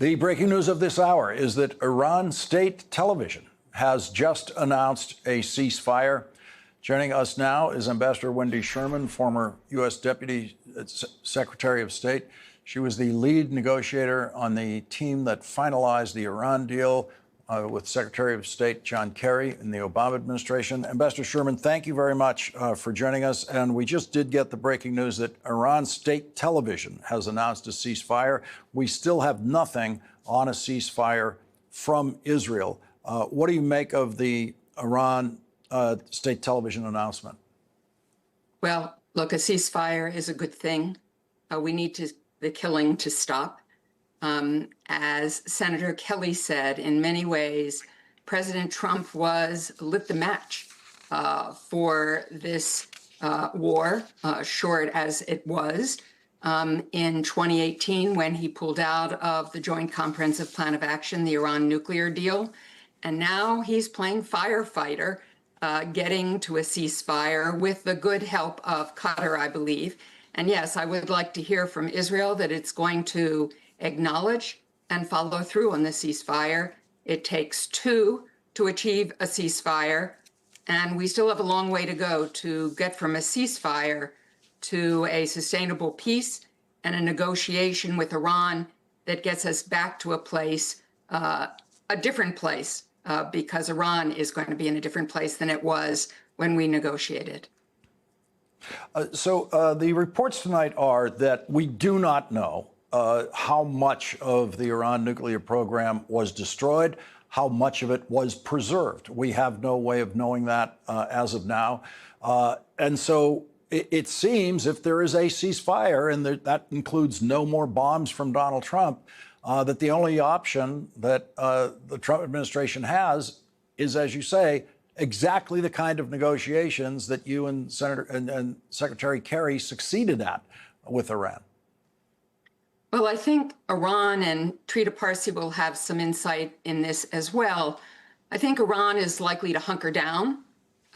The breaking news of this hour is that Iran State Television has just announced a ceasefire. Joining us now is Ambassador Wendy Sherman, former U.S. Deputy Secretary of State. She was the lead negotiator on the team that finalized the Iran deal with Secretary of State John Kerry in the Obama administration. Ambassador Sherman, thank you very much for joining us. And we just did get the breaking news that Iran State Television has announced a ceasefire. We still have nothing on a ceasefire from Israel. What do you make of the Iran State Television announcement? Well, look, a ceasefire is a good thing. We need the killing to stop. As Senator Kelly said, in many ways, President Trump was lit the match for this war, short as it was, in 2018 when he pulled out of the Joint Comprehensive Plan of Action, the Iran nuclear deal. And now he's playing firefighter, getting to a ceasefire with the good help of Qatar, I believe. And yes, I would like to hear from Israel that it's going to acknowledge and follow through on the ceasefire. It takes two to achieve a ceasefire, and we still have a long way to go to get from a ceasefire to a sustainable peace and a negotiation with Iran that gets us back to a place, a different place, because Iran is going to be in a different place than it was when we negotiated. So the reports tonight are that we do not know how much of the Iran nuclear program was destroyed, how much of it was preserved. We have no way of knowing that as of now. And so it seems if there is a ceasefire, and that includes no more bombs from Donald Trump, that the only option that the Trump administration has is, as you say, exactly the kind of negotiations that you and Senator and Secretary Kerry succeeded at with Iran. Well, I think Iran and Trita Parsi will have some insight in this as well. I think Iran is likely to hunker down,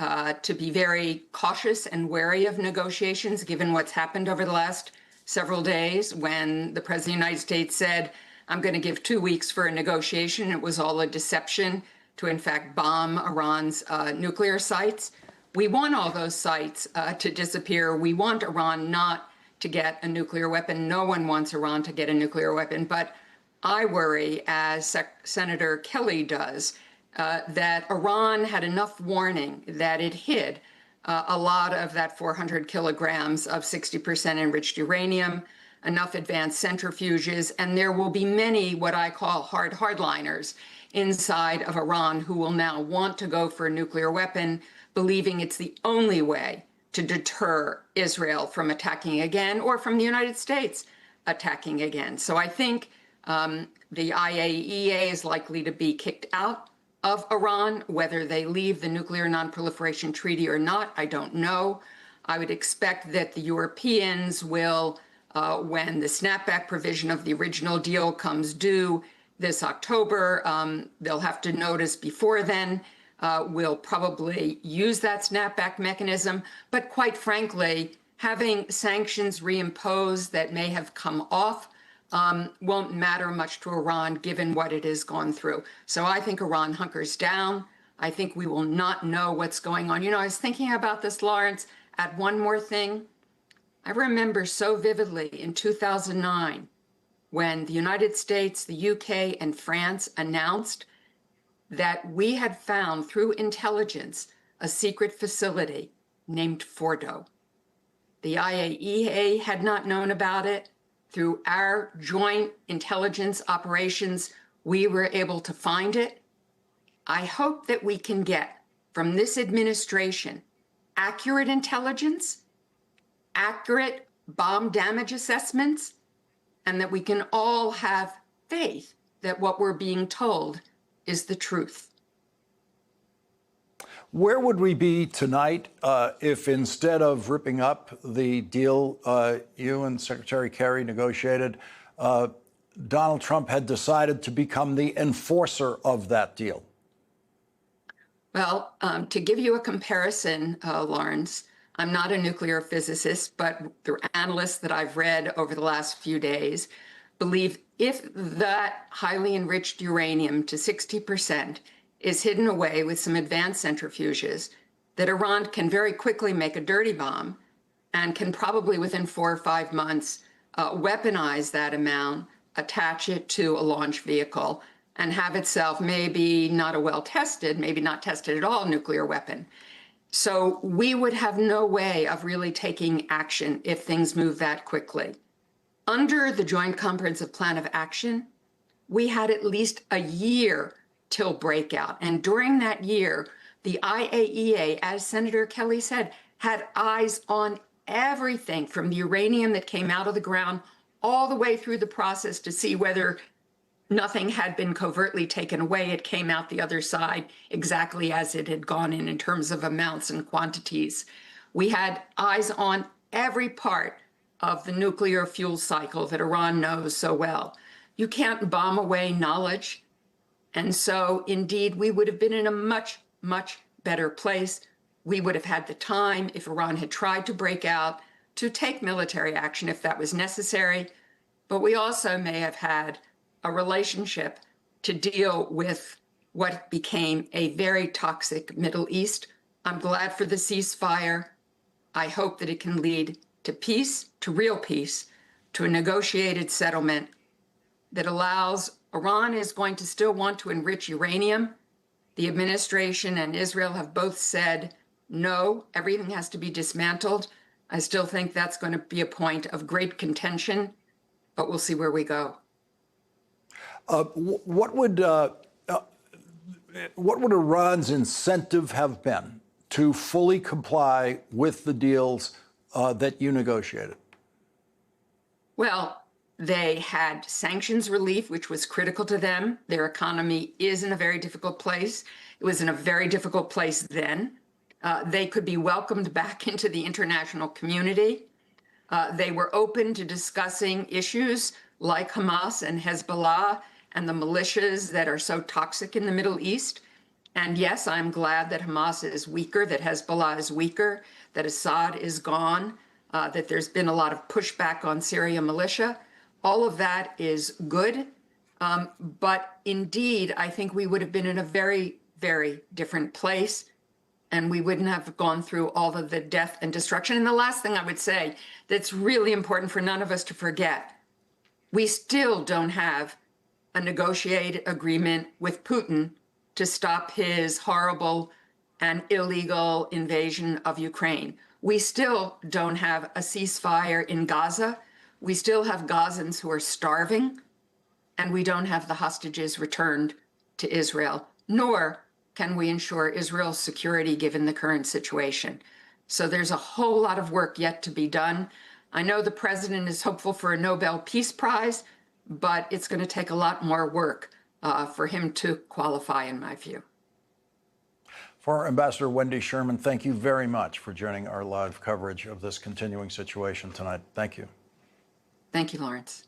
to be very cautious and wary of negotiations, given what's happened over the last several days when the President of the United States said, I'm going to give 2 weeks for a negotiation. It was all a deception to, in fact, bomb Iran's nuclear sites. We want all those sites to disappear. We want Iran not to get a nuclear weapon. No one wants Iran to get a nuclear weapon. But I worry, as Senator Kelly does, that Iran had enough warning that it hid a lot of that 400 kilograms of 60% enriched uranium, enough advanced centrifuges, and there will be many what I call hardliners inside of Iran who will now want to go for a nuclear weapon, believing it's the only way to deter Israel from attacking again or from the United States attacking again. So I think the IAEA is likely to be kicked out of Iran. Whether they leave the Nuclear Non-Proliferation Treaty or not, I don't know. I would expect that the Europeans will, when the snapback provision of the original deal comes due this October, they'll have to notice before then. Will probably use that snapback mechanism. But quite frankly, having sanctions reimposed that may have come off won't matter much to Iran, given what it has gone through. So I think Iran hunkers down. I think we will not know what's going on. You know, I was thinking about this, Lawrence, at one more thing. I remember so vividly in 2009, when the United States, the UK, and France announced that we had found through intelligence a secret facility named Fordo. The IAEA had not known about it. Through our joint intelligence operations, we were able to find it. I hope that we can get from this administration accurate intelligence, accurate bomb damage assessments, and that we can all have faith that what we're being told is the truth. Where would we be tonight if instead of ripping up the deal you and Secretary Kerry negotiated, Donald Trump had decided to become the enforcer of that deal? Well, to give you a comparison, Lawrence, I'm not a nuclear physicist, but the analysts that I've read over the last few days believe if that highly enriched uranium to 60% is hidden away with some advanced centrifuges, that Iran can very quickly make a dirty bomb and can probably within 4 or 5 months weaponize that amount, attach it to a launch vehicle, and have itself maybe not a well-tested, maybe not tested at all nuclear weapon. So we would have no way of really taking action if things move that quickly. Under the Joint Comprehensive Plan of Action, we had at least a year till breakout. And during that year, the IAEA, as Senator Kelly said, had eyes on everything from the uranium that came out of the ground all the way through the process to see whether nothing had been covertly taken away. It came out the other side exactly as it had gone in terms of amounts and quantities. We had eyes on every part of the nuclear fuel cycle that Iran knows so well. You can't bomb away knowledge. And so, indeed, we would have been in a much, much better place. We would have had the time, if Iran had tried to break out, to take military action if that was necessary. But we also may have had a relationship to deal with what became a very toxic Middle East. I'm glad for the ceasefire. I hope that it can lead to peace, to real peace, to a negotiated settlement that allows Iran is going to still want to enrich uranium. The administration and Israel have both said, no, everything has to be dismantled. I still think that's going to be a point of great contention, but we'll see where we go. What would Iran's incentive have been to fully comply with the deals that you negotiated? Well, they had sanctions relief, which was critical to them. Their economy is in a very difficult place. It was in a very difficult place then. They could be welcomed back into the international community. They were open to discussing issues like Hamas and Hezbollah and the militias that are so toxic in the Middle East. And yes, I'm glad that Hamas is weaker, that Hezbollah is weaker, that Assad is gone, that there's been a lot of pushback on Syria militia. All of that is good. But indeed, I think we would have been in a very, very different place, and we wouldn't have gone through all of the death and destruction. And the last thing I would say that's really important for none of us to forget, we still don't have a negotiated agreement with Putin to stop his horrible and illegal invasion of Ukraine. We still don't have a ceasefire in Gaza. We still have Gazans who are starving, and we don't have the hostages returned to Israel, nor can we ensure Israel's security given the current situation. So there's a whole lot of work yet to be done. I know the president is hopeful for a Nobel Peace Prize, but it's going to take a lot more work for him to qualify, in my view. Former Ambassador Wendy Sherman, thank you very much for joining our live coverage of this continuing situation tonight. Thank you. Thank you, Lawrence.